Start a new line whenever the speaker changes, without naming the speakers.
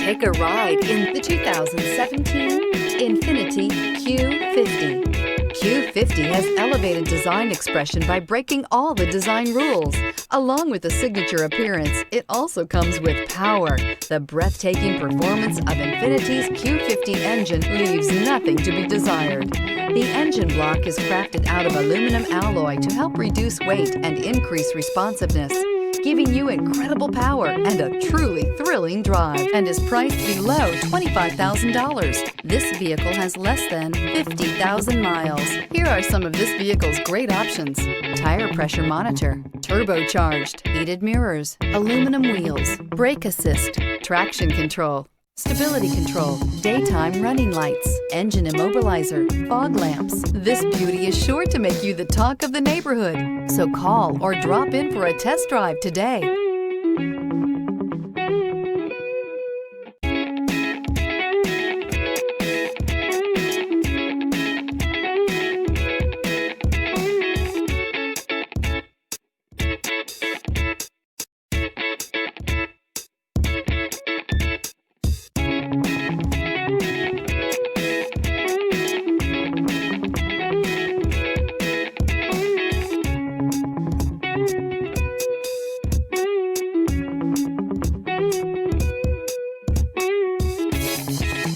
Take a ride in the 2017 INFINITI Q50. Q50 has elevated design expression by breaking all the design rules. Along with the signature appearance, it also comes with power. The breathtaking performance of INFINITI's Q50 engine leaves nothing to be desired. The engine block is crafted out of aluminum alloy to help reduce weight and increase responsiveness, giving you incredible power and a truly thrilling drive, and is priced below $25,000. This vehicle has less than 50,000 miles. Here are some of this vehicle's great options: tire pressure monitor, turbocharged, heated mirrors, aluminum wheels, brake assist, traction control, stability control, daytime running lights, engine immobilizer, fog lamps. This beauty is sure to make you the talk of the neighborhood. So call or drop in for a test drive today.